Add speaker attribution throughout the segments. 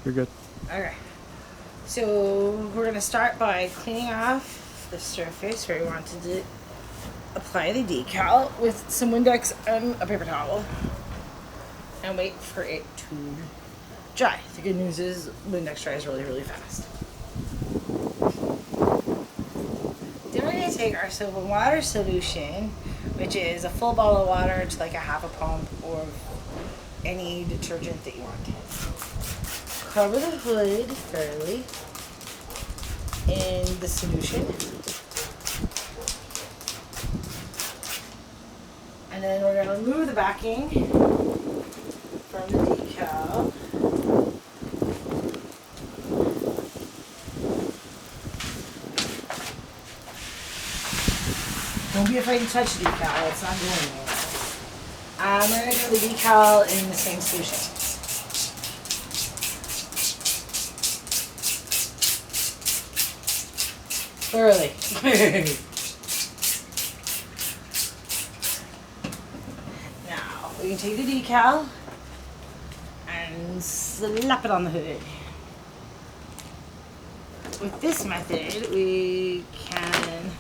Speaker 1: You're good.
Speaker 2: Okay. So we're gonna start by cleaning off the surface where we wanted to apply the decal with some Windex and a paper towel, and wait for it to dry. The good news is Windex dries really, really fast. Then we're gonna take our soap and water solution, which is a full bottle of water to like a half a pump or any detergent that you want. Cover the hood thoroughly in the solution. And then we're gonna remove the backing from the decal. Don't be afraid to touch the decal, it's not going anywhere. We're gonna do the decal in the same solution. Thoroughly. Now, we can take the decal and slap it on the hood. With this method, we can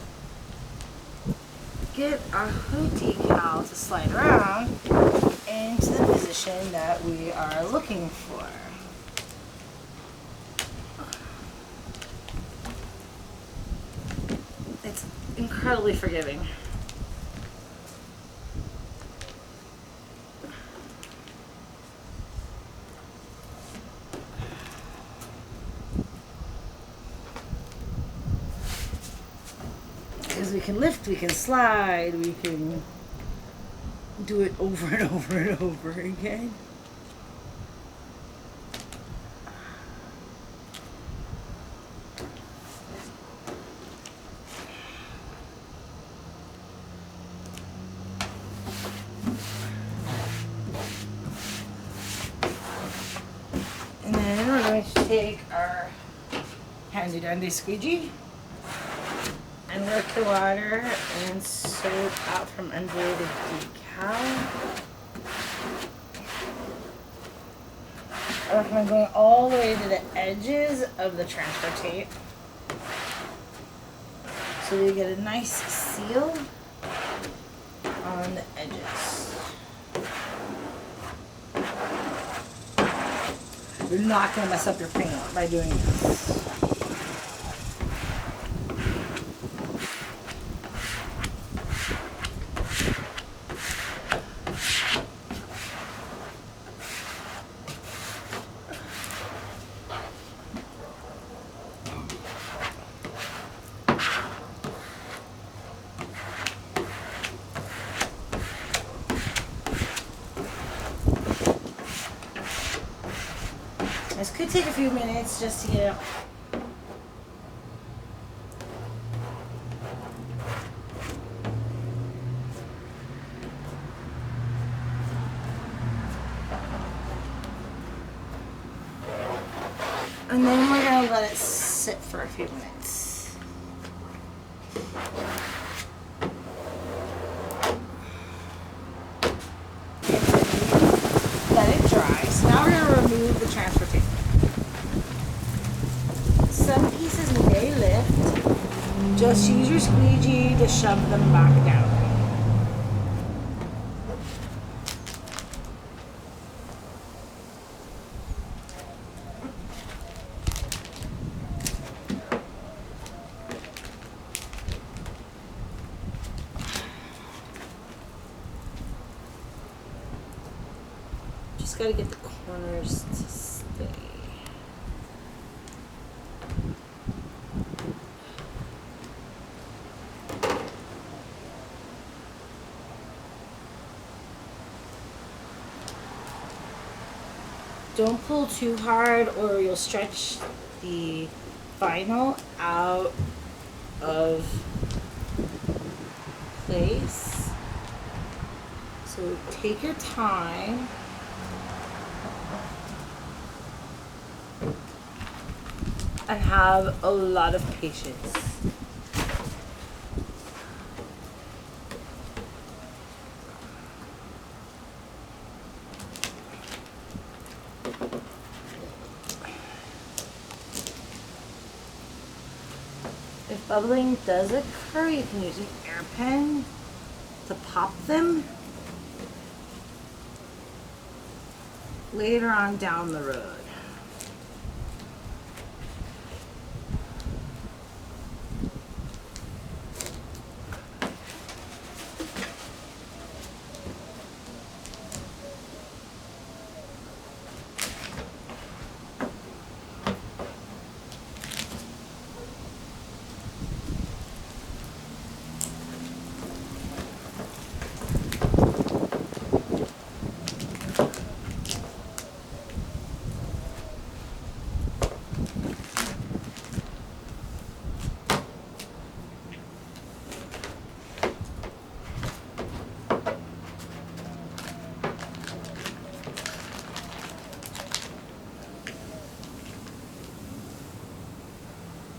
Speaker 2: get our hood decal to slide around into the position that we are looking for. It's incredibly forgiving. Because we can lift, we can slide, we can do it over and over and over again. And then we're going to take our handy dandy squeegee and work the water and soap out from under the decal. I recommend going all the way to the edges of the transfer tape so you get a nice seal on the edges. You're not going to mess up your paint by doing this. This could take a few minutes just to get it. And then we're going to let it sit for a few minutes. Let it dry. So now we're going to remove the transfer tape. Some pieces may lift. Just use your squeegee to shove them back down. Just gotta get the corners to stay. Don't pull too hard or you'll stretch the vinyl out of place. So take your time. And have a lot of patience. bubbling does occur, you can use an air pen to pop them later on down the road.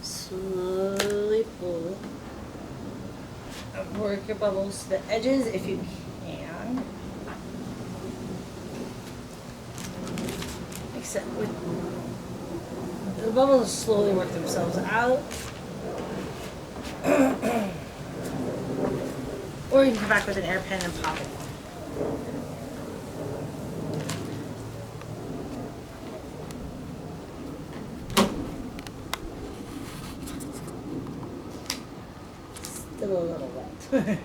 Speaker 2: Slowly pull and work your bubbles to the edges if you can. Except with the bubbles slowly work themselves out. Or you can come back with an air pen and pop it. Still a little wet.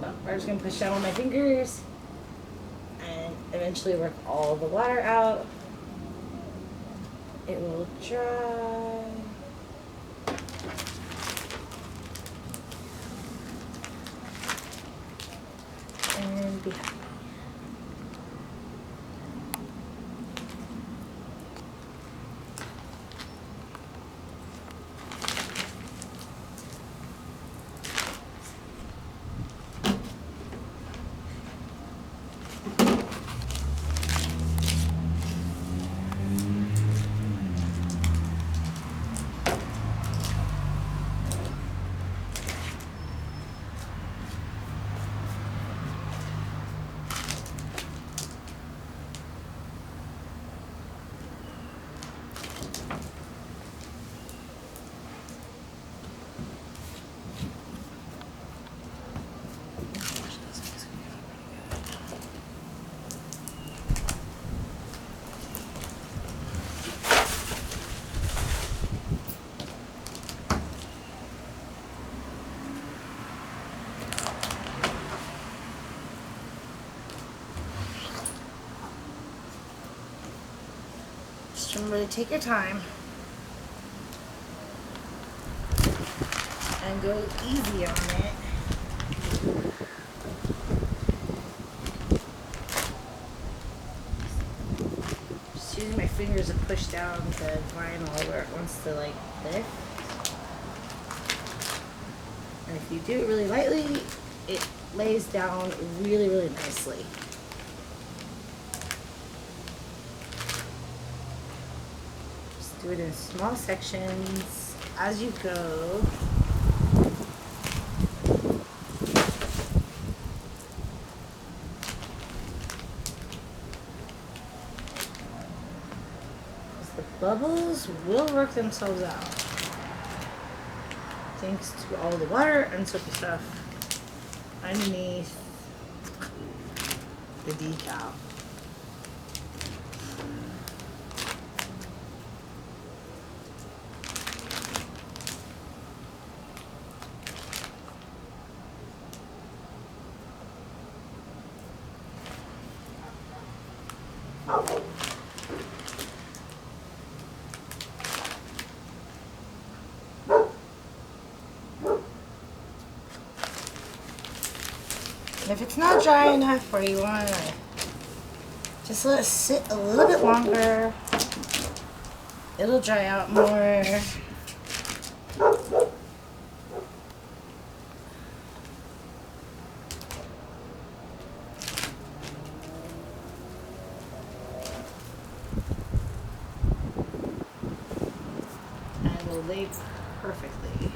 Speaker 2: But we're just gonna push down with my fingers and eventually work all the water out. It will dry. And be happy. Just remember to take your time and go easy on it. Just using my fingers to push down the vinyl where it wants to like lift. And if you do it really lightly, it lays down really, really nicely. Do it in small sections as you go. The bubbles will work themselves out thanks to all the water and soapy stuff underneath the decal. If it's not dry enough or you want to just let it sit a little bit longer, it'll dry out more. And it'll lay perfectly.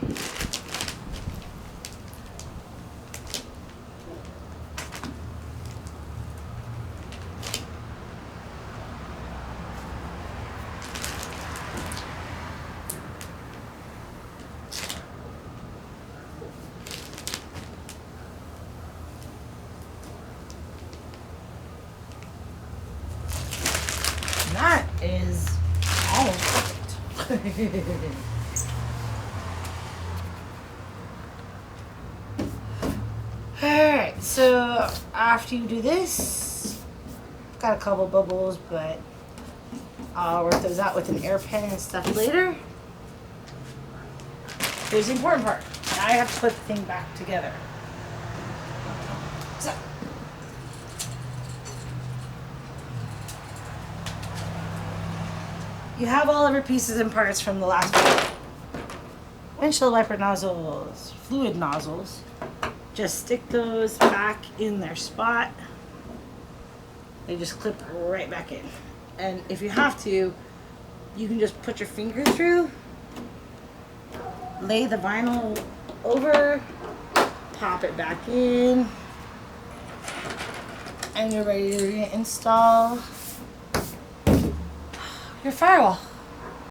Speaker 2: And that is almost perfect. Alright, so after you do this, got a couple bubbles, but I'll work those out with an air pen and stuff later. Here's the important part. Now I have to put the thing back together. So, you have all of your pieces and parts from the last one. Windshield wiper nozzles, fluid nozzles. Just stick those back in their spot. They just clip right back in. And if you have to, you can just put your finger through, lay the vinyl over, pop it back in, and you're ready to reinstall your firewall.